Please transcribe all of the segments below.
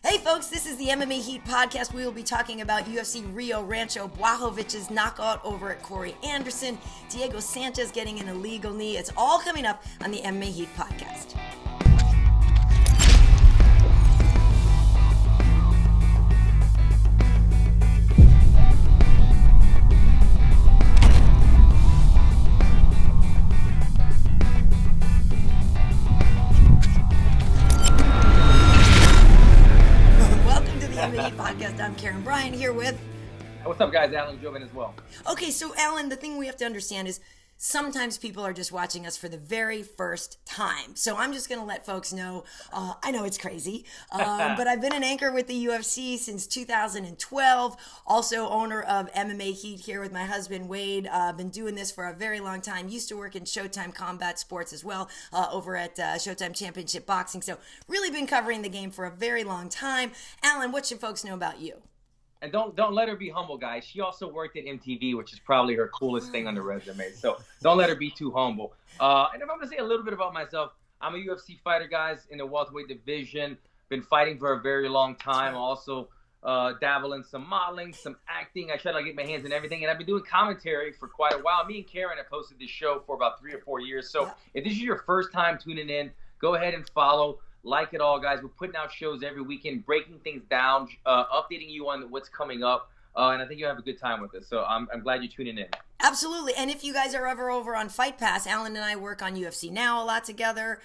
Hey folks, this is the MMA Heat podcast. We will be talking about UFC Rio Rancho, Blachowicz's knockout over at Corey Anderson, Diego Sanchez getting an illegal knee. It's all coming up on the MMA Heat podcast. Podcast. I'm Karyn, Bryant here with... What's up, guys? Alan Jouban as well. Okay, so Alan, the thing we have to understand is sometimes people are just watching us for the very first time. So I'm just going to let folks know, I know it's crazy, but I've been an anchor with the UFC since 2012, also owner of MMA Heat here with my husband, Wade. Been doing this for a very long time. Used to work in Showtime Combat Sports as well, over at Showtime Championship Boxing. So really been covering the game for a very long time. Alan, what should folks know about you? And don't let her be humble, guys. She also worked at MTV, which is probably her coolest thing on the resume. So don't let her be too humble. And if I'm going to say a little bit about myself, I'm a UFC fighter, guys, in the welterweight division. Been fighting for a very long time. Also dabble in some modeling, some acting. I try to get my hands in everything. And I've been doing commentary for quite a while. Me and Karyn have hosted this show for about 3 or 4 years. So if this is your first time tuning in, go ahead and follow. Like it all, guys. We're putting out shows every weekend, breaking things down, updating you on what's coming up, and I think you'll have a good time with us. So I'm glad you're tuning in. Absolutely. And if you guys are ever over on Fight Pass, Alan and I work on UFC Now a lot together.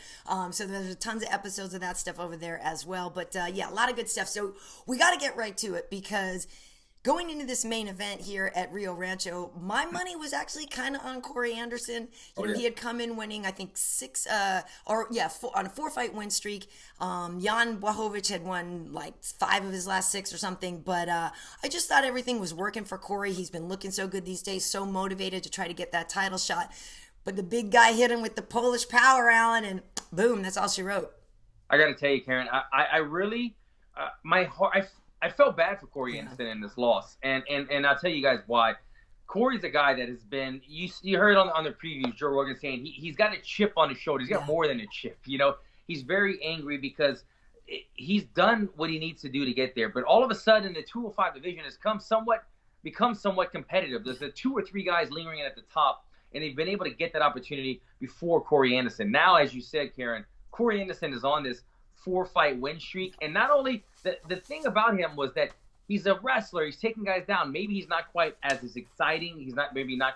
So there's tons of episodes of that stuff over there as well. But yeah, a lot of good stuff. So we got to get right to it because going into this main event here at Rio Rancho, my money was actually kind of on Corey Anderson. He had come in winning, I think, on a 4-fight win streak. Jan Blachowicz had won like 5 of his last 6 or something. But I just thought everything was working for Corey. He's been looking so good these days, so motivated to try to get that title shot. But the big guy hit him with the Polish power, Alan, and boom, that's all she wrote. I got to tell you, Karyn, I really, my heart, I felt bad for Corey Anderson in this loss, and I'll tell you guys why. Corey's a guy that has been, you heard on the previews, Joe Rogan saying he's got a chip on his shoulder. He's got more than a chip, He's very angry because he's done what he needs to do to get there. But all of a sudden, the 205 division has become somewhat competitive. There's the 2 or 3 guys lingering at the top, and they've been able to get that opportunity before Corey Anderson. Now, as you said, Karyn, Corey Anderson is on this 4-fight win streak, and not only the thing about him was that he's a wrestler. He's taking guys down. Maybe he's not quite as exciting. He's not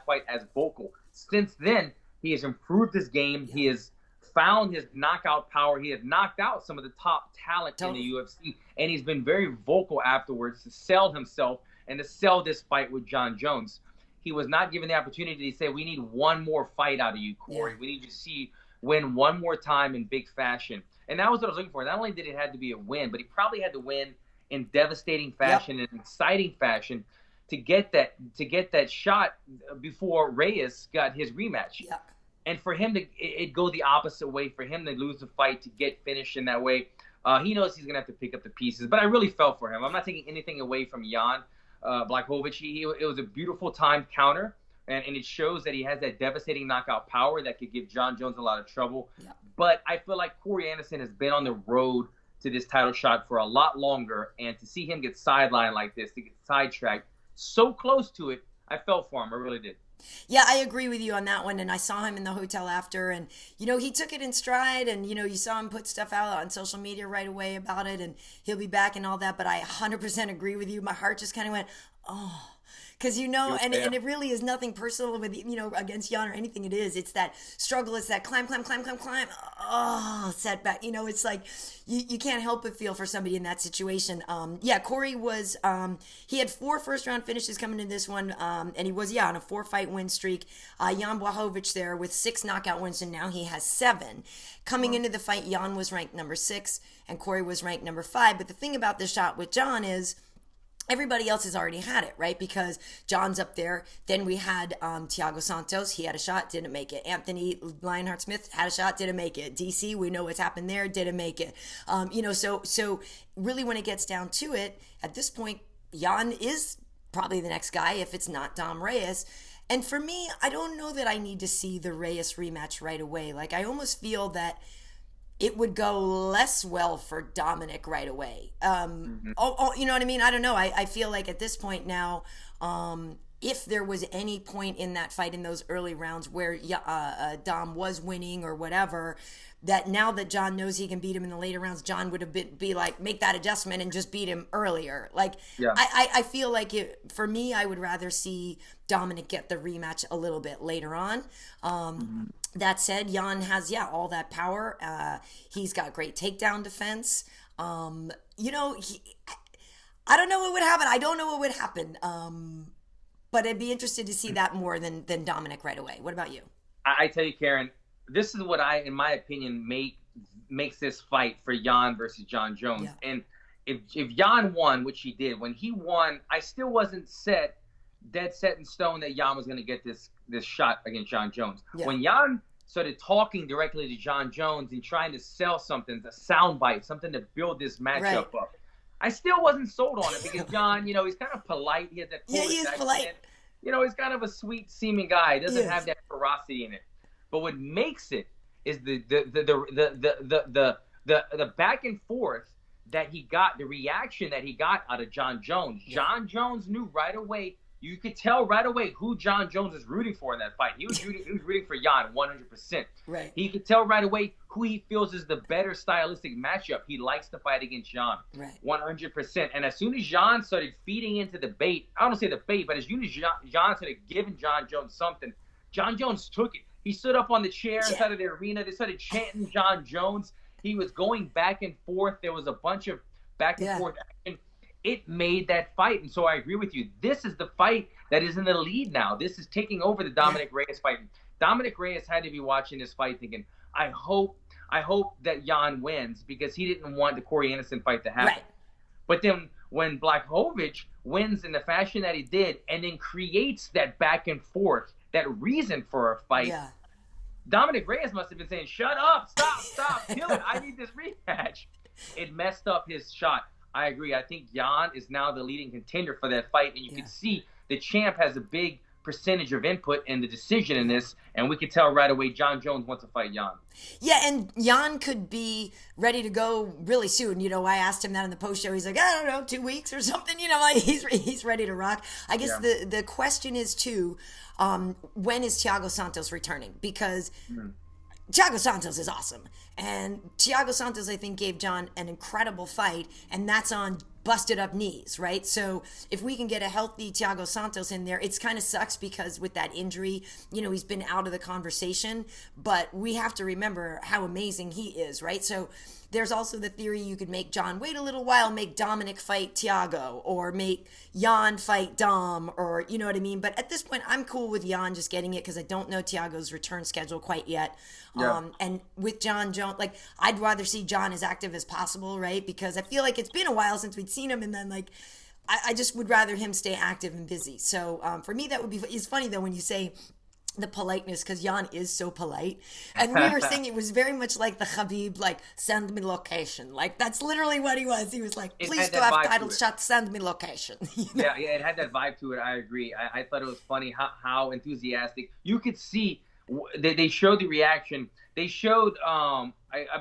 quite as vocal. Since then, he has improved his game. He has found his knockout power. He has knocked out some of the top talent in the UFC, and he's been very vocal afterwards to sell himself and to sell this fight with Jon Jones. He was not given the opportunity to say, we need one more fight out of you, Corey. We need you to see win one more time in big fashion. And that was what I was looking for. Not only did it have to be a win, but he probably had to win in devastating fashion and exciting fashion to get that shot before Reyes got his rematch. And for him to it go the opposite way, for him to lose the fight to get finished in that way, he knows he's going to have to pick up the pieces. But I really felt for him. I'm not taking anything away from Jan Blachowicz. It was a beautiful timed counter, and it shows that he has that devastating knockout power that could give Jon Jones a lot of trouble. But I feel like Corey Anderson has been on the road to this title shot for a lot longer, and to see him get sidelined like this, to get sidetracked so close to it, I felt for him. I really did. Yeah, I agree with you on that one. And I saw him in the hotel after, and, he took it in stride, and, you saw him put stuff out on social media right away about it, and he'll be back and all that. But I 100% agree with you. My heart just kind of went, oh. Because, and it really is nothing personal with, against Jan or anything it is. It's that struggle. It's that climb. Oh, setback. It's like you can't help but feel for somebody in that situation. Corey was, he had 4 first-round finishes coming in this one, and he was, on a 4-fight win streak. Jan Blachowicz there with 6 knockout wins, and now he has 7. Coming into the fight, Jan was ranked number 6, and Corey was ranked number 5. But the thing about this shot with Jan is, everybody else has already had it, right? Because John's up there. Then we had Thiago Santos. He had a shot, didn't make it. Anthony Lionheart-Smith had a shot, didn't make it. DC, we know what's happened there, didn't make it. So really when it gets down to it, at this point, Jan is probably the next guy if it's not Dom Reyes. And for me, I don't know that I need to see the Reyes rematch right away. Like, I almost feel that it would go less well for Dominick right away. You know what I mean? I don't know. I feel like at this point now, if there was any point in that fight in those early rounds where Dom was winning or whatever, that now that John knows he can beat him in the later rounds, John would have be like, make that adjustment and just beat him earlier. Like, yeah. I feel like for me, I would rather see Dominick get the rematch a little bit later on. That said, Jan has, all that power. He's got great takedown defense. You know, I don't know what would happen. I don't know what would happen. But I'd be interested to see that more than Dominick right away. What about you? I tell you, Karyn, this is what in my opinion, makes this fight for Jan versus John Jones. Yeah. And if Jan won, which he did, when he won, I still wasn't dead set in stone that Jan was going to get this shot against John Jones. Yeah. When Jan started talking directly to John Jones and trying to sell something, a soundbite, something to build this matchup up, I still wasn't sold on it because Jan, you know, he's kind of polite. He has that he is polite. You know, he's kind of a sweet seeming guy. He doesn't have that ferocity in it. But what makes it is the back and forth that he got, the reaction that he got out of John Jones. Yeah. John Jones knew right away. You could tell right away who John Jones is rooting for in that fight. He was rooting for Jan 100%. Right. He could tell right away who he feels is the better stylistic matchup. He likes to fight against Jan. Right. 100%. And as soon as Jan started feeding into the bait, I don't say the bait, but as soon as Jan started giving John Jones something, John Jones took it. He stood up on the chair inside of the arena. They started chanting John Jones. He was going back and forth. There was a bunch of back and forth action. It made that fight. And so I agree with you. This is the fight that is in the lead now. This is taking over the Dominick Reyes fight. Dominick Reyes had to be watching this fight thinking, I hope that Jan wins because he didn't want the Corey Anderson fight to happen. Right. But then when Blachowicz wins in the fashion that he did and then creates that back and forth, that reason for a fight, Dominick Reyes must have been saying, shut up, stop, kill it. I need this rematch. It messed up his shot. I agree. I think Jan is now the leading contender for that fight, and you can see the champ has a big percentage of input in the decision in this, and we could tell right away John Jones wants to fight Jan. Yeah, and Jan could be ready to go really soon. You know, I asked him that in the post show. He's like, I don't know, 2 weeks or something. You know, like he's ready to rock. I guess the question is too, when is Thiago Santos returning? Because Thiago Santos is awesome. And Thiago Santos, I think, gave John an incredible fight, and that's on busted up knees, right? So if we can get a healthy Thiago Santos in there, it's kind of sucks because with that injury, you know, he's been out of the conversation, but we have to remember how amazing he is, right? So there's also the theory you could make John wait a little while, make Dominick fight Thiago, or make Jan fight Dom, or you know what I mean? But at this point, I'm cool with Jan just getting it because I don't know Thiago's return schedule quite yet. Yeah. And with John Jones, like, I'd rather see John as active as possible, right? Because I feel like it's been a while since we'd seen him, and then, like, I just would rather him stay active and busy. So for me, that would be, it's funny, though, when you say the politeness, because Jan is so polite. And we were saying it was very much like the Khabib, like, send me location. Like, that's literally what he was. He was like, please do have title shot, send me location. You know? Yeah, it had that vibe to it. I agree. I thought it was funny how enthusiastic. You could see, they showed the reaction. They showed, I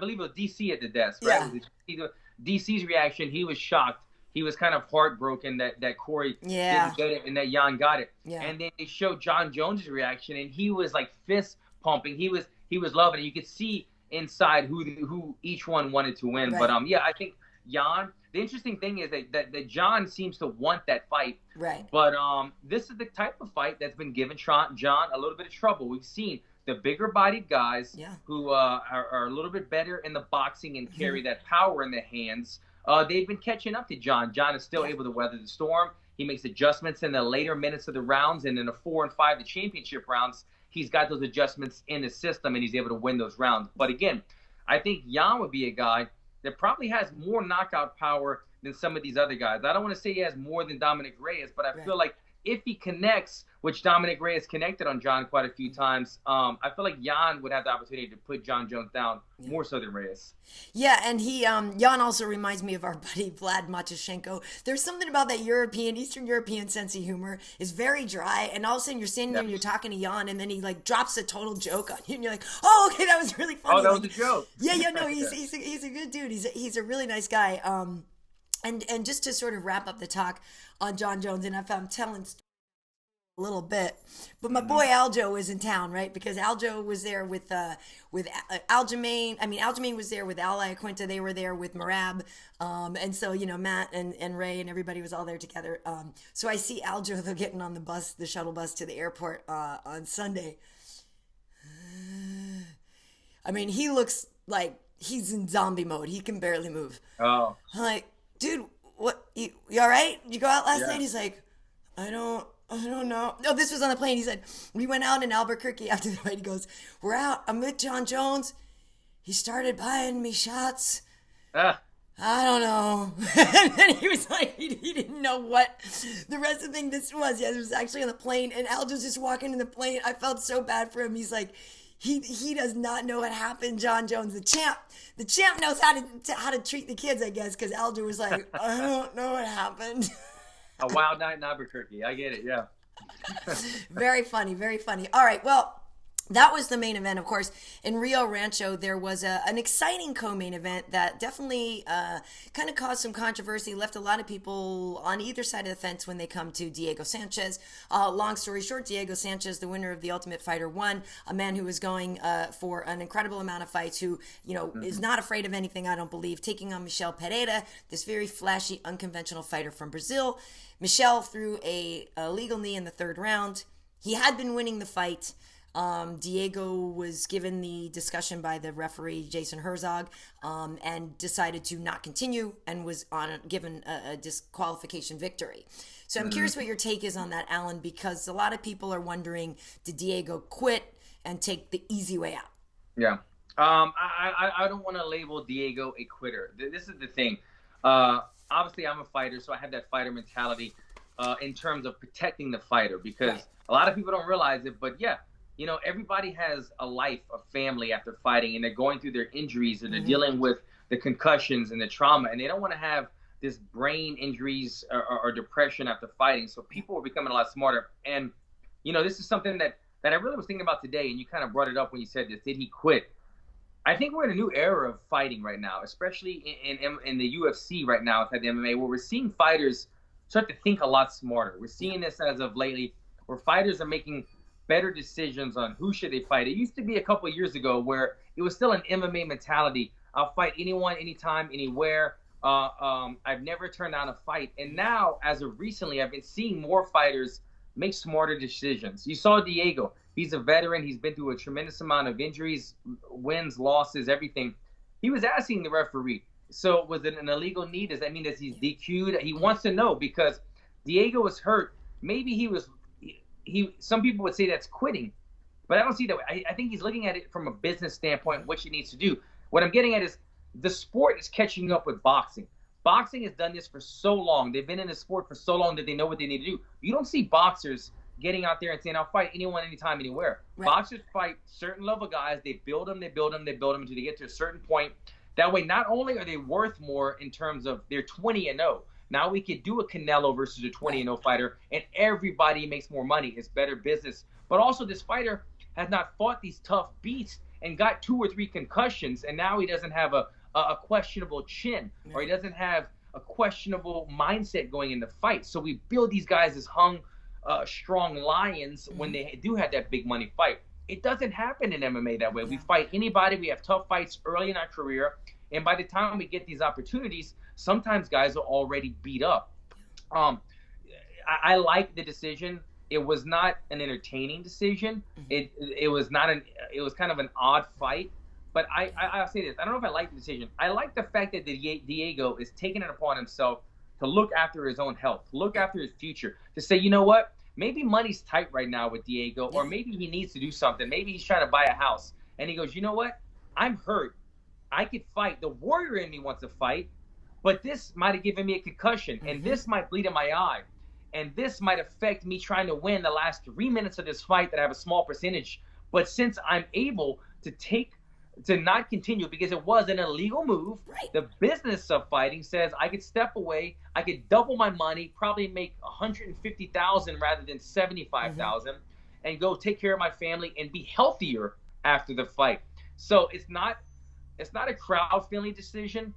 believe it was DC at the desk, right? Yeah. DC's reaction, he was shocked. He was kind of heartbroken that Corey didn't get it and that Jan got it. Yeah. And then they showed John Jones' reaction, and he was like fist pumping. He was loving it. You could see inside who each one wanted to win. Right. But I think Jan. The interesting thing is that John seems to want that fight. Right. But this is the type of fight that's been giving John a little bit of trouble. We've seen the bigger bodied guys who are a little bit better in the boxing and carry that power in their hands. They've been catching up to John. John is still able to weather the storm. He makes adjustments in the later minutes of the rounds, and in the 4 and 5, the championship rounds, he's got those adjustments in the system, and he's able to win those rounds. But again, I think Jan would be a guy that probably has more knockout power than some of these other guys. I don't want to say he has more than Dominick Reyes, but I feel like if he connects, which Dominick Reyes connected on John quite a few times, I feel like Jan would have the opportunity to put John Jones down more so than Reyes. Yeah, and Jan also reminds me of our buddy Vlad Matyashenko. There's something about that Eastern European sense of humor is very dry, and all of a sudden you're standing there and you're talking to Jan, and then he like drops a total joke on you, and you're like, oh, okay, that was really funny. Oh, that like, was a joke. Yeah, no, he's a good dude. He's a really nice guy. And just to sort of wrap up the talk on John Jones, and if I'm telling a little bit, but my boy Aljo was in town, right? Because Aljo was there with Aljamain. I mean, Aljamain was there with Al Iaquinta. They were there with Marab, and so Matt and Ray and everybody was all there together. So I see Aljo though getting on the shuttle bus to the airport on Sunday. I mean, he looks like he's in zombie mode. He can barely move. Oh, I'm like, dude, what? You all right? Did you go out last night? He's like, I don't know. No, this was on the plane. He said, we went out in Albuquerque after the fight. He goes, we're out. I'm with John Jones. He started buying me shots. I don't know. And then he was like, he didn't know what the rest of the thing this was. Yeah, it was actually on the plane. And Al just walking in the plane. I felt so bad for him. He's like, he does not know what happened, John Jones. The champ knows how to treat the kids, I guess, because Aljo was like, I don't know what happened. A wild night in Albuquerque. I get it, yeah. Very funny, very funny. All right, well, that was the main event. Of course, in Rio Rancho, there was an exciting co-main event that definitely kind of caused some controversy, left a lot of people on either side of the fence when they come to Diego Sanchez. Long story short, Diego Sanchez, the winner of The Ultimate Fighter 1, a man who is going for an incredible amount of fights, who is not afraid of anything, I don't believe, taking on Michel Pereira, this very flashy, unconventional fighter from Brazil. Michel threw a legal knee in the third round. He had been winning the fight. Diego was given the discussion by the referee, Jason Herzog, and decided to not continue and was given a disqualification victory. So I'm curious what your take is on that, Alan, because a lot of people are wondering, did Diego quit and take the easy way out? Yeah. I don't want to label Diego a quitter. This is the thing. Obviously, I'm a fighter, so I have that fighter mentality in terms of protecting the fighter, because a lot of people don't realize it, but yeah, everybody has a life, a family after fighting, and they're going through their injuries, and they're dealing with the concussions and the trauma, and they don't want to have this brain injuries or depression after fighting. So people are becoming a lot smarter. And, this is something that I really was thinking about today, and you kind of brought it up when you said this. Did he quit? I think we're in a new era of fighting right now, especially in the UFC right now inside the MMA, where we're seeing fighters start to think a lot smarter. We're seeing this as of lately, where fighters are making better decisions on who should they fight. It used to be a couple of years ago where it was still an MMA mentality. I'll fight anyone, anytime, anywhere. I've never turned down a fight. And now, as of recently, I've been seeing more fighters make smarter decisions. You saw Diego. He's a veteran. He's been through a tremendous amount of injuries, wins, losses, everything. He was asking the referee, so was it an illegal knee? Does that mean that he's DQ'd? He wants to know, because Diego was hurt. Maybe some people would say that's quitting, but I don't see that way. I think he's looking at it from a business standpoint, what he needs to do. What I'm getting at is the sport is catching up with boxing. Boxing has done this for so long. They've been in the sport for so long that they know what they need to do. You don't see boxers getting out there and saying, I'll fight anyone, anytime, anywhere. Right. Boxers fight certain level guys. They build them until they get to a certain point. That way, not only are they worth more in terms of they're 20-0. Now we could do a Canelo versus a 20-0 fighter, and everybody makes more money. It's better business. But also, this fighter has not fought these tough beasts and got 2 or 3 concussions, and now he doesn't have a questionable chin, or he doesn't have a questionable mindset going in the fight. So we build these guys as strong lions when they do have that big money fight. It doesn't happen in MMA that way. We fight anybody. We have tough fights early in our career, and by the time we get these opportunities, sometimes guys are already beat up. I like the decision. It was not an entertaining decision. It was kind of an odd fight. But I'll say this. I don't know if I like the decision. I like the fact that Diego is taking it upon himself to look after his own health, to look after his future, to say, you know what? Maybe money's tight right now with Diego, or maybe he needs to do something. Maybe he's trying to buy a house. And he goes, you know what? I'm hurt. I could fight. The warrior in me wants to fight, but this might have given me a concussion, and this might bleed in my eye. and this might affect me trying to win the last 3 minutes of this fight that I have a small percentage. But since I'm able to not continue because it was an illegal move, right. The business of fighting says I could step away, I could double my money, probably make $150,000 rather than $75,000, and go take care of my family and be healthier after the fight. So it's not a crowd-friendly decision,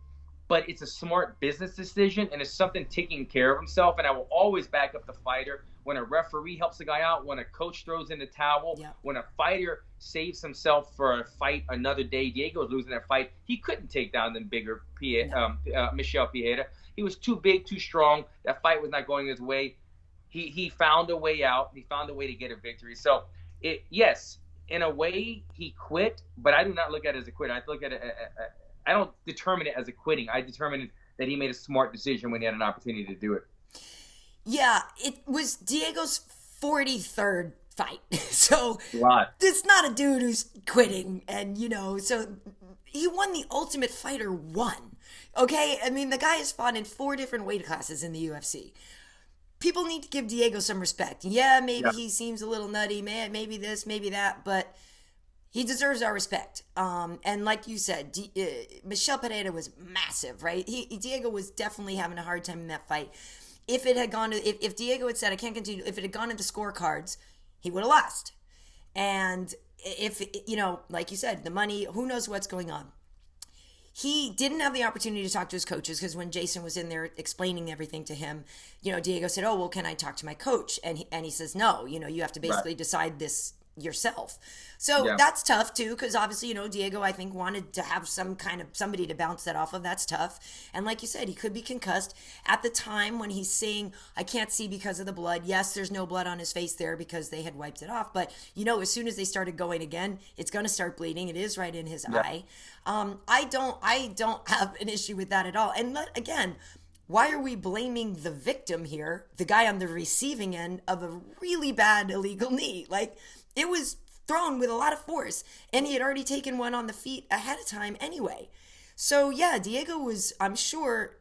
but it's a smart business decision, and it's something taking care of himself. And I will always back up the fighter when a referee helps a guy out, when a coach throws in the towel, when a fighter saves himself for a fight another day. Diego's losing that fight. He couldn't take down the bigger Michel Pereira. He was too big, too strong. That fight was not going his way. He found a way out. He found a way to get a victory. So, yes, in a way, he quit, but I do not look at it as a quit. I look at it. I don't determine it as a quitting. I determine that he made a smart decision when he had an opportunity to do it. Yeah, it was Diego's 43rd fight. So it's not a dude who's quitting. And, so he won the Ultimate Fighter 1. Okay? I mean, the guy has fought in 4 different weight classes in the UFC. People need to give Diego some respect. Yeah, maybe he seems a little nutty, man. Maybe this, maybe that, but he deserves our respect. And like you said, Michel Pereira was massive, right? Diego was definitely having a hard time in that fight. If it had gone to, if Diego had said, I can't continue, if it had gone into scorecards, he would have lost. And if, like you said, the money, who knows what's going on. He didn't have the opportunity to talk to his coaches because when Jason was in there explaining everything to him, Diego said, oh, well, can I talk to my coach? And he says, no, you have to basically decide this yourself. So that's tough too, because obviously, Diego, I think, wanted to have some kind of somebody to bounce that off of. That's tough. And like you said, he could be concussed at the time when he's saying, I can't see because of the blood. Yes, there's no blood on his face there because they had wiped it off. But, as soon as they started going again, it's going to start bleeding. It is right in his eye. I don't have an issue with that at all. And again, why are we blaming the victim here, the guy on the receiving end of a really bad illegal knee? Like, it was thrown with a lot of force, and he had already taken one on the feet ahead of time anyway. So, yeah, Diego was, I'm sure,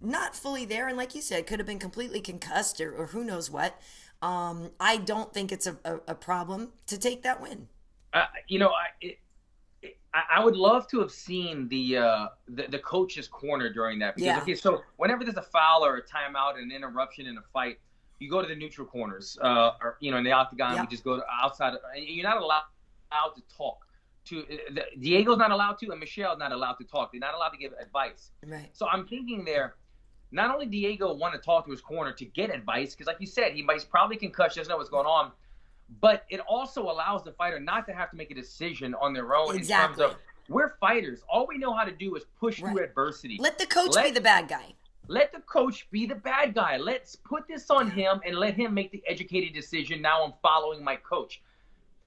not fully there, and like you said, could have been completely concussed or who knows what. I don't think it's a problem to take that win. I would love to have seen the coach's corner during that. Because, okay, so whenever there's a foul or a timeout, an interruption in a fight, you go to the neutral corners, or in the octagon, you just go to outside. You're not allowed to talk. Diego's not allowed to, and Michel's not allowed to talk. They're not allowed to give advice. Right. So I'm thinking there, not only Diego want to talk to his corner to get advice, because like you said, he's probably concussed, doesn't know what's going on, but it also allows the fighter not to have to make a decision on their own in terms of, we're fighters. All we know how to do is push through adversity. Let the coach be the bad guy. Let the coach be the bad guy. Let's put this on him and let him make the educated decision. Now I'm following my coach.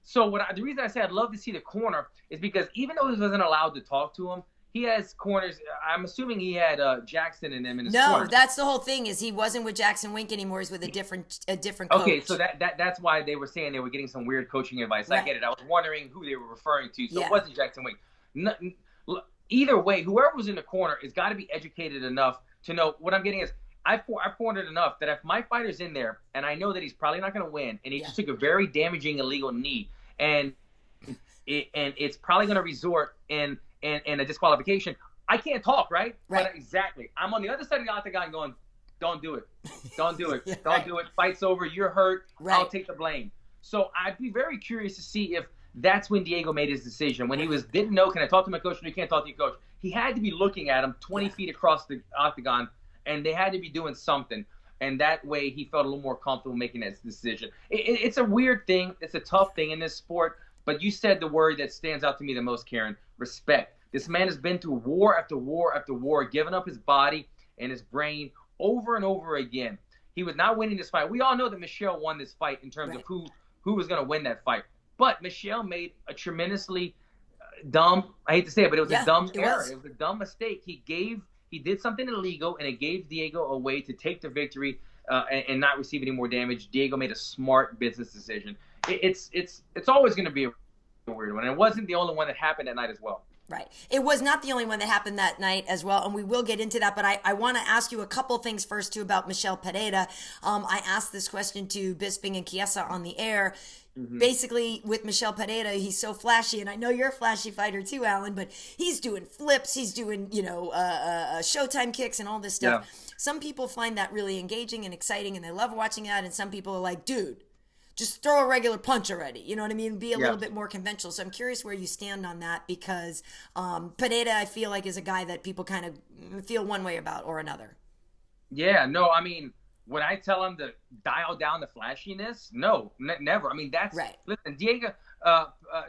So the reason I say I'd love to see the corner is because even though he wasn't allowed to talk to him, he has corners. I'm assuming he had Jackson in him in his corner. No, that's the whole thing is he wasn't with Jackson Wink anymore. He's with a different coach. Okay, so that's why they were saying they were getting some weird coaching advice. Right. I get it. I was wondering who they were referring to. So it wasn't Jackson Wink. Either way, whoever was in the corner has got to be educated enough to know. What I'm getting is I've cornered enough that if my fighter's in there and I know that he's probably not going to win and he just took a very damaging illegal knee and it's probably going to resort in a disqualification, I can't talk, right? But exactly. I'm on the other side of the octagon going, don't do it. Don't do it. Don't do it. Fight's over. You're hurt. I'll take the blame. So I'd be very curious to see if that's when Diego made his decision. When he didn't know, can I talk to my coach? No, you can't talk to your coach. He had to be looking at him 20 feet across the octagon, and they had to be doing something. And that way he felt a little more comfortable making that decision. It's a weird thing. It's a tough thing in this sport. But you said the word that stands out to me the most, Karyn, respect. This man has been through war after war after war, giving up his body and his brain over and over again. He was not winning this fight. We all know that Michel won this fight in terms of who was going to win that fight. But Michel made a tremendously dumb, I hate to say it, but it was a dumb error. It was a dumb mistake. He did something illegal, and it gave Diego a way to take the victory and not receive any more damage. Diego made a smart business decision. It's always going to be a weird one. And it wasn't the only one that happened that night as well. Right. It was not the only one that happened that night as well, and we will get into that, but I want to ask you a couple things first, too, about Michel Pereira. I asked this question to Bisping and Chiesa on the air. Basically, with Michel Pereira, he's so flashy, and I know you're a flashy fighter, too, Alan, but he's doing flips, he's doing, Showtime kicks and all this stuff. Yeah. Some people find that really engaging and exciting, and they love watching that, and some people are like, dude, just throw a regular punch already. You know what I mean? Be a little bit more conventional. So I'm curious where you stand on that, because Pereira, I feel like, is a guy that people kind of feel one way about or another. Yeah, no, I mean, when I tell him to dial down the flashiness, no, never. I mean, that's right. Listen,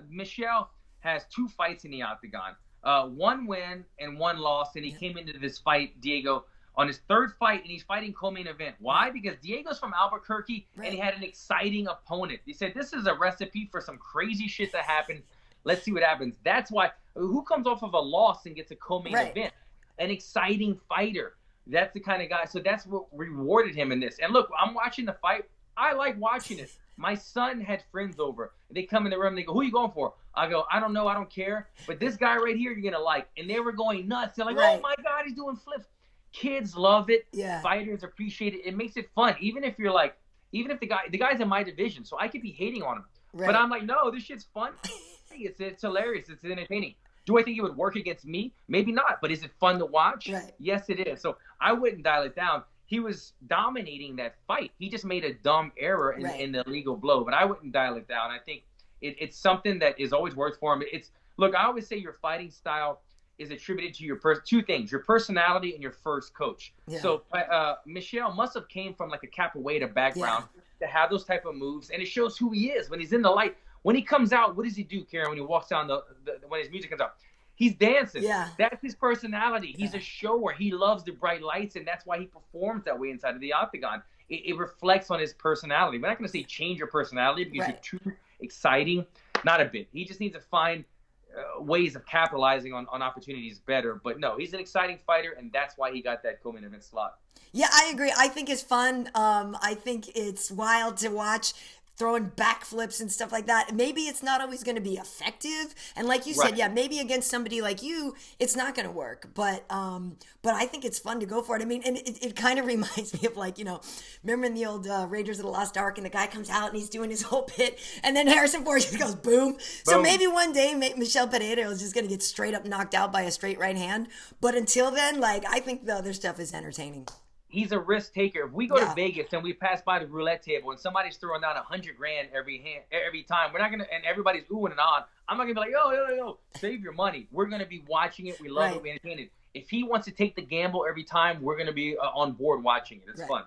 Michel has 2 fights in the octagon, 1 win and 1 loss, and he came into this fight, Diego, on his 3rd fight, and he's fighting co-main event. Why? Because Diego's from Albuquerque, and he had an exciting opponent. He said, this is a recipe for some crazy shit to happen. Let's see what happens. That's why, who comes off of a loss and gets a co-main event? An exciting fighter. That's the kind of guy. So that's what rewarded him in this. And look, I'm watching the fight. I like watching it. My son had friends over. They come in the room, they go, who are you going for? I go, I don't know, I don't care. But this guy right here, you're going to like. And they were going nuts. They're like, oh my God, he's doing flips. Kids love it. Yeah. Fighters appreciate it. It makes it fun. Even if the guy's in my division, so I could be hating on him. Right. But I'm like, no, this shit's fun. It's hilarious. It's entertaining. Do I think it would work against me? Maybe not. But is it fun to watch? Right. Yes, it is. So I wouldn't dial it down. He was dominating that fight. He just made a dumb error in the legal blow. But I wouldn't dial it down. I think it's something that is always worked for him. Look, I always say your fighting style is attributed to your 2 things: your personality and your first coach. Yeah. So Michel must have came from like a capoeira background to have those type of moves, and it shows who he is when he's in the light. When he comes out, what does he do, Karyn? When he walks down when his music comes out, he's dancing. Yeah. That's his personality. He's a shower. He loves the bright lights, and that's why he performs that way inside of the octagon. It reflects on his personality. We're not going to say change your personality because you're too exciting. Not a bit. He just needs to find ways of capitalizing on opportunities better. But no, he's an exciting fighter, and that's why he got that co-main event slot. Yeah, I agree. I think it's fun. I think it's wild to watch, throwing backflips and stuff like that. Maybe it's not always going to be effective. And like you said, maybe against somebody like you, it's not going to work. But I think it's fun to go for it. I mean, and it kind of reminds me of, like, remember in the old Raiders of the Lost Ark, and the guy comes out and he's doing his whole bit, and then Harrison Ford just goes boom. So maybe one day Michel Pereira is just going to get straight up knocked out by a straight right hand. But until then, like, I think the other stuff is entertaining. He's a risk taker. If we go to Vegas and we pass by the roulette table and somebody's throwing down $100,000 every time, we're not gonna, and everybody's oohing and on. I'm not gonna be like, yo, save your money. We're gonna be watching it. We love it. We entertain it. If he wants to take the gamble every time, we're gonna be on board watching it. It's fun.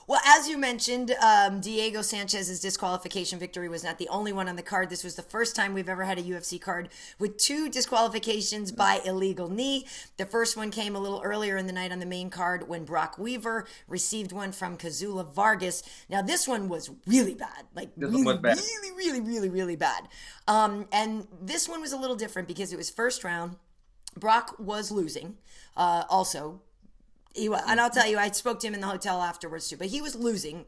Well, as you mentioned, Diego Sanchez's disqualification victory was not the only one on the card. This was the first time we've ever had a UFC card with 2 disqualifications by illegal knee. The first one came a little earlier in the night on the main card when Brock Weaver received one from Kazula Vargas. Now, this one was really bad. Like, really bad. And this one was a little different because it was first round. Brock was losing also. And I'll tell you, I spoke to him in the hotel afterwards too, but he was losing,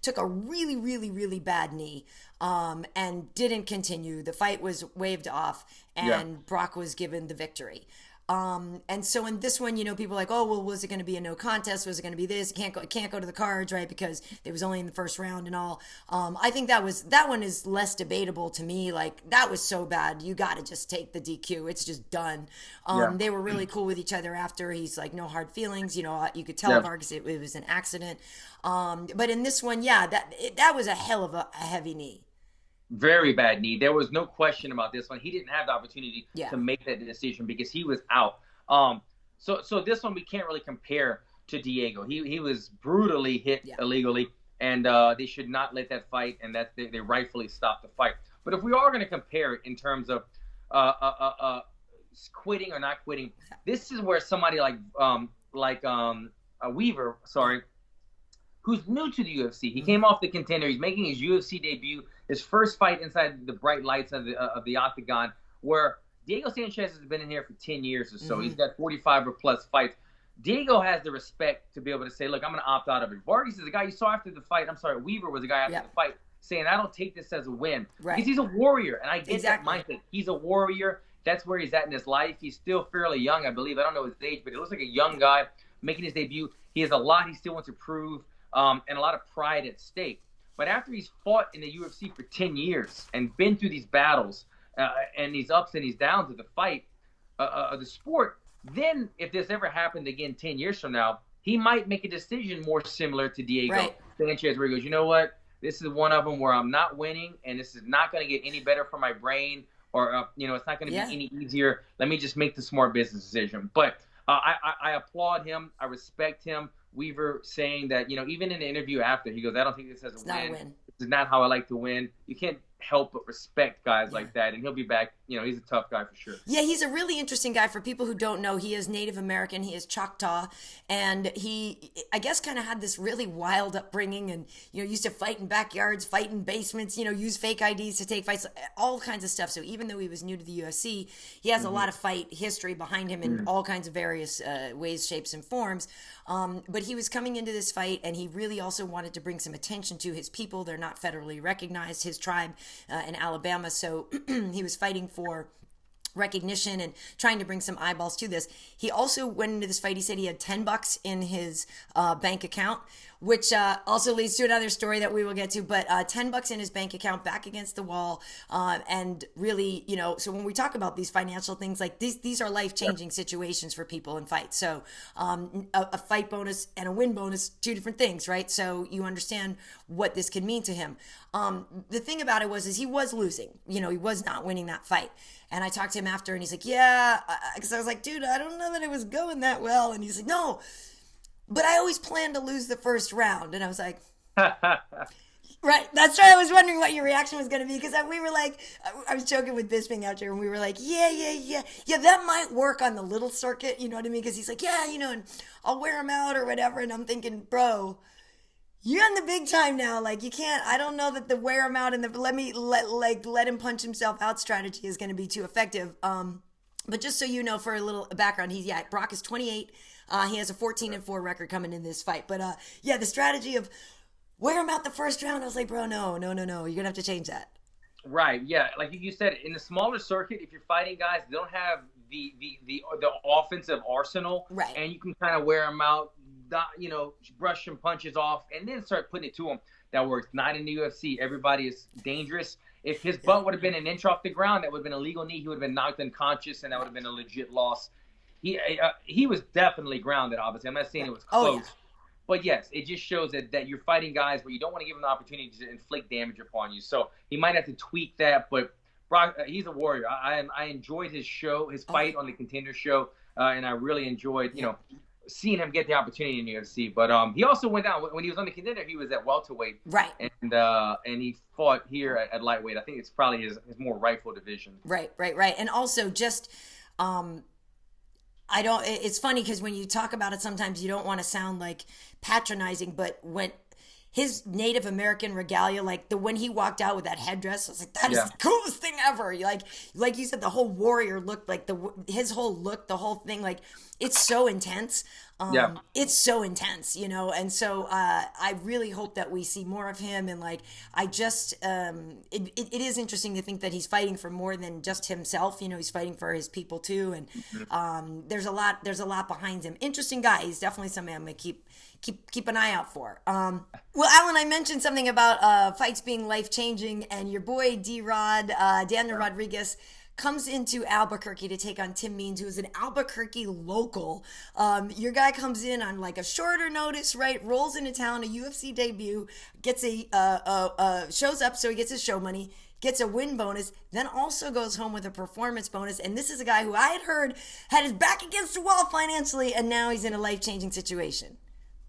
took a really bad knee, and didn't continue. The fight was waved off, and Brock was given the victory. And so in this one, people are like, oh, well, was it going to be a no contest? Was it going to be this? Can't go to the cards, right? Because it was only in the first round and all. I think that one is less debatable to me. Like, that was so bad. You got to just take the DQ. It's just done. They were really cool with each other after. He's like, no hard feelings. You could tell Vargas it was an accident. But in this one, that was a hell of a heavy knee. Very bad knee. There was no question about this one. He didn't have the opportunity to make that decision because he was out. So this one we can't really compare to Diego. He was brutally hit illegally, and they should not let that fight, and that they rightfully stopped the fight. But if we are going to compare it in terms of quitting or not quitting, this is where somebody like Weaver, who's new to the UFC. He came off the Contender. He's making his UFC debut, his first fight inside the bright lights of the octagon, where Diego Sanchez has been in here for 10 years or so. He's got 45 or plus fights. Diego has the respect to be able to say, look, I'm going to opt out of it. Vargas is the guy you saw after the fight. Weaver was the guy after the fight saying, I don't take this as a win. Right. Because he's a warrior, and I get that mindset. He's a warrior. that's where he's at in his life. He's still fairly young, I believe. I don't know his age, but it looks like a young guy making his debut. He has a lot he still wants to prove, and a lot of pride at stake. But after he's fought in the UFC for 10 years and been through these battles and these ups and these downs of the fight, of the sport, then if this ever happened again 10 years from now, he might make a decision more similar to Diego Sanchez, where he goes, you know what? This is one of them where I'm not winning, and this is not going to get any better for my brain, or it's not going to be any easier. Let me just make the smart business decision. But I applaud him. I respect him. Weaver saying that, even in the interview after, he goes, I don't think this has a win. This is not how I like to win. You can't help but respect guys like that, and he'll be back. He's a tough guy for sure. Yeah, he's a really interesting guy. For people who don't know, he is Native American. He is Choctaw, and he, I guess, kind of had this really wild upbringing, and used to fight in backyards, fight in basements, use fake IDs to take fights, all kinds of stuff. So even though he was new to the UFC, he has a lot of fight history behind him in all kinds of various ways, shapes, and forms. But he was coming into this fight, and he really also wanted to bring some attention to his people. They're not federally recognized, his tribe in Alabama. So he was fighting for recognition and trying to bring some eyeballs to this. He also went into this fight, he said he had $10 in his bank account, which also leads to another story that we will get to, but $10 in his bank account, back against the wall. And really, so when we talk about these financial things, like these are life-changing situations for people in fights. So a fight bonus and a win bonus, two different things, right? So you understand what this could mean to him. The thing about it is he was losing, he was not winning that fight. And I talked to him after, and he's like, yeah, because I was like, dude, I don't know that it was going that well. And he's like, no, but I always planned to lose the first round. And I was like, right. That's why I was wondering what your reaction was going to be, because we were like, I was joking with Bisping out there, and we were like, yeah, that might work on the little circuit. You know what I mean? Because he's like, yeah, and I'll wear him out or whatever. And I'm thinking, bro, you're in the big time now. Like, you can't, I don't know that the wear him out and the let him punch himself out strategy is going to be too effective. But just so you know, for a little background, Brok is 28. He has a 14-4 record coming in this fight. But the strategy of wear him out the first round, I was like, bro, no. You're going to have to change that. Right. Yeah. Like you said, in the smaller circuit, if you're fighting guys, they don't have the offensive arsenal. Right. And you can kind of wear them out, brush some punches off, and then start putting it to him. That works. Not in the UFC. Everybody is dangerous. If his butt would have been an inch off the ground, that would have been a legal knee. He would have been knocked unconscious, and that would have been a legit loss. He was definitely grounded, obviously. I'm not saying it was close. But yes, it just shows that you're fighting guys where you don't want to give them the opportunity to inflict damage upon you. So he might have to tweak that, but Brok, he's a warrior. I enjoyed his fight on the Contender show, and I really enjoyed, seeing him get the opportunity in the UFC. But he also went down when he was on the Contender. He was at welterweight, right? And he fought here at lightweight. I think it's probably his more rightful division. Right. And also just, it's funny because when you talk about it, sometimes you don't want to sound like patronizing, but when his Native American regalia, when he walked out with that headdress, I was like, that is the coolest thing ever. Like you said, the whole warrior look, his whole look, the whole thing, it's so intense. It's so intense, and so I really hope that we see more of him. And I just, it is interesting to think that he's fighting for more than just himself. He's fighting for his people too. And there's a lot behind him. Interesting guy. He's definitely somebody I'm gonna keep an eye out for. Well, Alan, I mentioned something about fights being life-changing, and your boy D-Rod, Daniel Rodriguez, comes into Albuquerque to take on Tim Means, who is an Albuquerque local. Your guy comes in on a shorter notice, right? Rolls into town, a UFC debut, gets shows up, so he gets his show money, gets a win bonus, then also goes home with a performance bonus. And this is a guy who I had heard had his back against the wall financially, and now he's in a life-changing situation.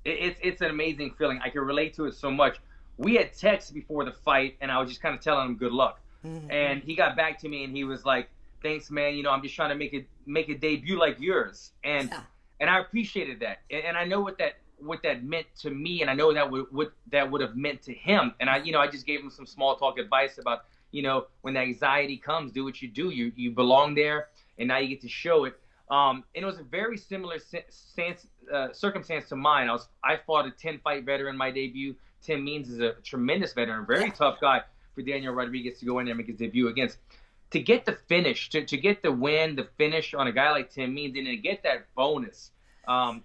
It's an amazing feeling. I can relate to it so much. We had texted before the fight, and I was just kind of telling him good luck. Mm-hmm. And he got back to me, and he was like, "Thanks, man. I'm just trying to make a debut like yours." And I appreciated that, and I know what that meant to me, and I know what that would have meant to him. And I just gave him some small talk advice about when the anxiety comes, do what you do. You belong there, and now you get to show it. And it was a very similar circumstance to mine. I fought a 10-fight veteran my debut. Tim Means is a tremendous veteran, very tough guy for Daniel Rodriguez to go in there and make his debut against. to get the finish, to get the win, the finish on a guy like Tim Means, and to get that bonus,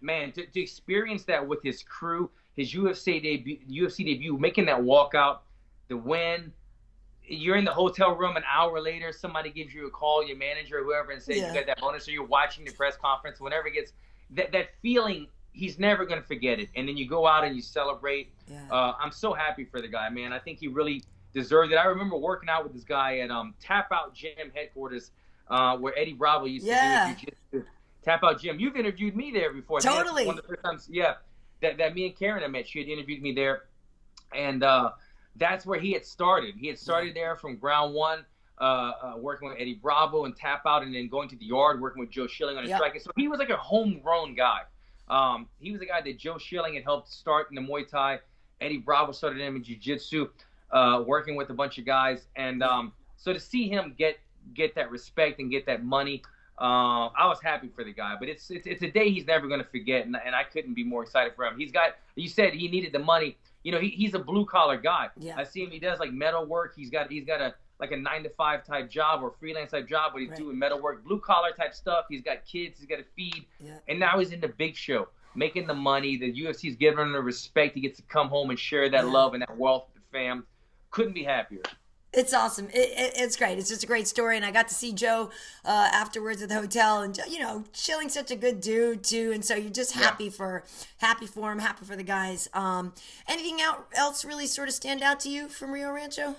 man, to experience that with his crew, his UFC debut, making that walkout, the win. You're in the hotel room an hour later, somebody gives you a call, your manager or whoever, and says you got that bonus, or you're watching the press conference, whenever it gets that feeling, he's never going to forget it. And then you go out and you celebrate. I'm so happy for the guy, man. I think he really deserved it. I remember working out with this guy at Tap Out Gym headquarters, where Eddie Bravo used to do jiu-jitsu. Tap Out Gym. You've interviewed me there before. Totally. One of the first times, that me and Karyn had met. She had interviewed me there. And that's where he had started. He had started there from ground one, working with Eddie Bravo and Tap Out, and then going to the yard, working with Joe Schilling on his striking. So he was like a homegrown guy. He was a guy that Joe Schilling had helped start in the Muay Thai. Eddie Bravo started him in jiu-jitsu, working with a bunch of guys. And so to see him get that respect and get that money, I was happy for the guy. But it's a day he's never going to forget, and I couldn't be more excited for him. You said he needed the money. You know, he's a blue collar guy. I see him. He does like metal work. He's got a 9-to-5 type job or freelance type job, but he's doing metal work, blue collar type stuff. He's got kids. He's got to feed, and now he's in the big show, making the money. The UFC's giving him the respect. He gets to come home and share that love and that wealth with the fam. Couldn't be happier. It's awesome. It's great. It's just a great story. And I got to see Joe afterwards at the hotel. And, you know, Schilling's such a good dude, too. And so you're just happy for him, happy for the guys. Anything else really sort of stand out to you from Rio Rancho?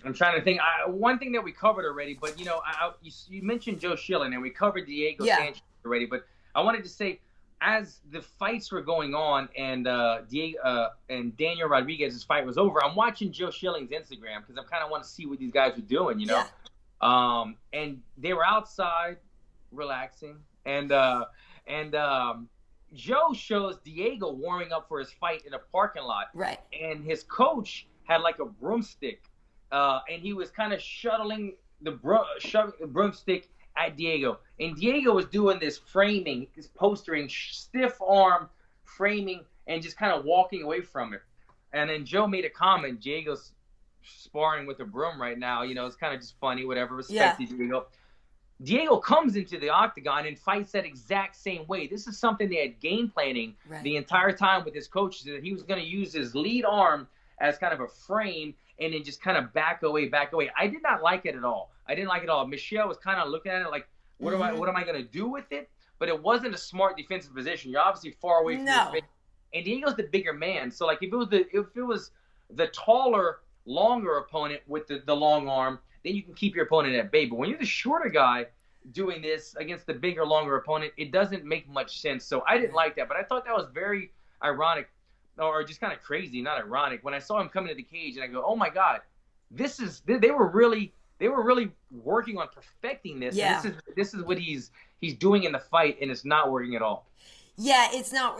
I'm trying to think. One thing that we covered already, but, you know, you mentioned Joe Schilling, and we covered Diego Sanchez already. But I wanted to say, as the fights were going on and Daniel Rodriguez's fight was over, I'm watching Joe Schilling's Instagram because I kind of want to see what these guys are doing, you know. And they were outside relaxing, and Joe shows Diego warming up for his fight in a parking lot, and his coach had like a broomstick, and he was kind of shuttling the broomstick at Diego, and Diego was doing this framing, this postering, stiff arm framing, and just kind of walking away from it. And then Joe made a comment, Diego's sparring with a broom right now, you know, it's kind of just funny, whatever, respect to Diego. Diego comes into the octagon and fights that exact same way. This is something they had game planning the entire time with his coaches, that he was going to use his lead arm as kind of a frame and then just kind of back away. I did not like it at all. I didn't like it at all. Michelle was kind of looking at it like, what am I going to do with it? But it wasn't a smart defensive position. You're obviously far away from your face. And Diego's the bigger man. So like if it was the taller, longer opponent with the long arm, then you can keep your opponent at bay. But when you're the shorter guy doing this against the bigger, longer opponent, it doesn't make much sense. So I didn't like that. But I thought that was very ironic, or just kind of crazy, not ironic. When I saw him coming to the cage and I go, oh my God, they were really working on perfecting this. Yeah. This is what he's doing in the fight, and it's not working at all. Yeah, it's not.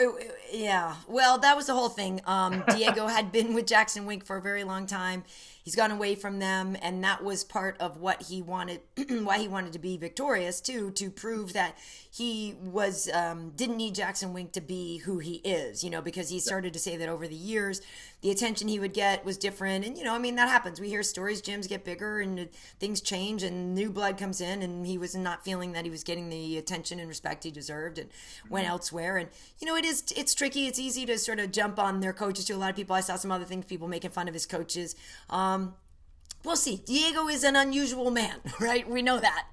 Yeah. Well, that was the whole thing. Diego had been with Jackson Wink for a very long time. He's gone away from them, and that was part of what he wanted, why he wanted to be victorious too, to prove that he was didn't need Jackson Wink to be who he is, you know, because he started to say that over the years, the attention he would get was different. And, you know, I mean, that happens. We hear stories, gyms get bigger and things change and new blood comes in, and he was not feeling that he was getting the attention and respect he deserved and went elsewhere. And, you know, it's tricky. It's easy to sort of jump on their coaches to a lot of people. I saw some other things, people making fun of his coaches. We'll see. Diego is an unusual man, right? We know that.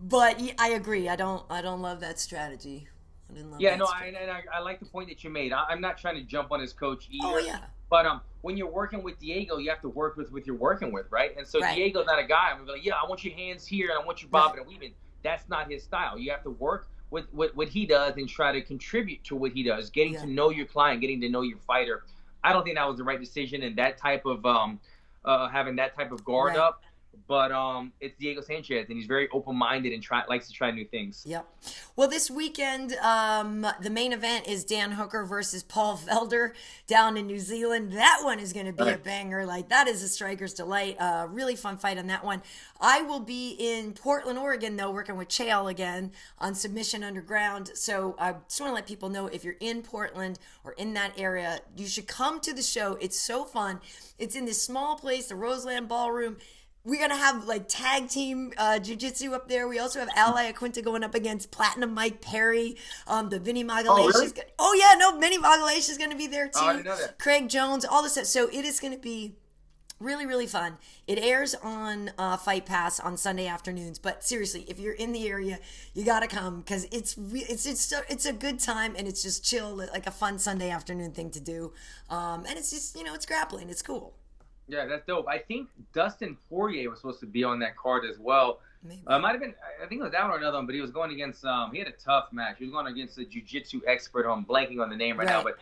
But I agree. I don't love that strategy. I didn't love that. I like the point that you made. I'm not trying to jump on his coach either. Oh, yeah. But when you're working with Diego, you have to work with what you're working with, right? And so Diego's not a guy. I'm like, I want your hands here and I want you bobbing and weaving. That's not his style. You have to work with what he does and try to contribute to what he does, getting to know your client, getting to know your fighter. I don't think that was the right decision in that type of having that type of guard up. But it's Diego Sanchez, and he's very open-minded and likes to try new things. Yep. Well, this weekend, the main event is Dan Hooker versus Paul Felder down in New Zealand. That one is going to be a banger. Like, that is a striker's delight. Really fun fight on that one. I will be in Portland, Oregon, though, working with Chael again on Submission Underground. So I just want to let people know, if you're in Portland or in that area, you should come to the show. It's so fun. It's in this small place, the Roseland Ballroom. We're going to have like tag team jiu-jitsu up there. We also have Ally Aquinta going up against Platinum Mike Perry. The Vinny Magalhães. Oh, really? Vinny Magalhães is going to be there too. Oh, I didn't know that. Craig Jones, all this stuff. So it is going to be really, really fun. It airs on Fight Pass on Sunday afternoons. But seriously, if you're in the area, you got to come because it's a good time and it's just chill, like a fun Sunday afternoon thing to do. And it's just, it's grappling. It's cool. Yeah, that's dope. I think Dustin Poirier was supposed to be on that card as well. Might have been, I think it was that one or another one, but he was going against, he had a tough match. He was going against a jiu-jitsu expert. I'm blanking on the name right now, but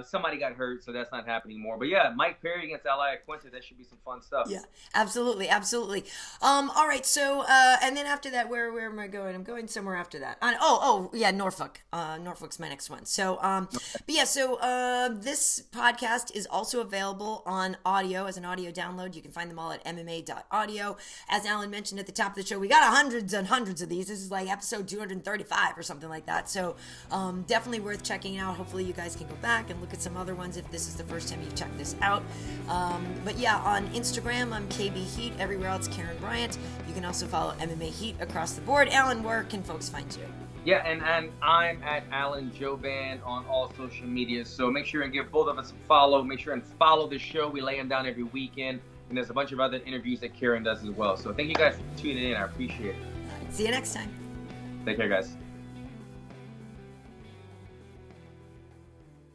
somebody got hurt, so that's not happening more. But yeah, Mike Perry against Ally Aquinta, that should be some fun stuff. Yeah, absolutely. All right, so and then after that, where am I going? I'm going somewhere after that. Norfolk. Norfolk's my next one. So, this podcast is also available on audio as an audio download. You can find them all at mma.audio. As Alan mentioned at the top of the show, we got hundreds and hundreds of these. This is like episode 235 or something like that. So, definitely worth checking out. Hopefully, you guys can go back and look at some other ones if this is the first time you've checked this out. But yeah, on Instagram, I'm KB Heat. Everywhere else, Karyn Bryant. You can also follow MMA Heat across the board. Alan, where can folks find you? Yeah, and I'm at Alan Jouban on all social media. So make sure and give both of us a follow. Make sure and follow the show. We lay them down every weekend. And there's a bunch of other interviews that Karyn does as well. So thank you guys for tuning in. I appreciate it. See you next time. Take care, guys.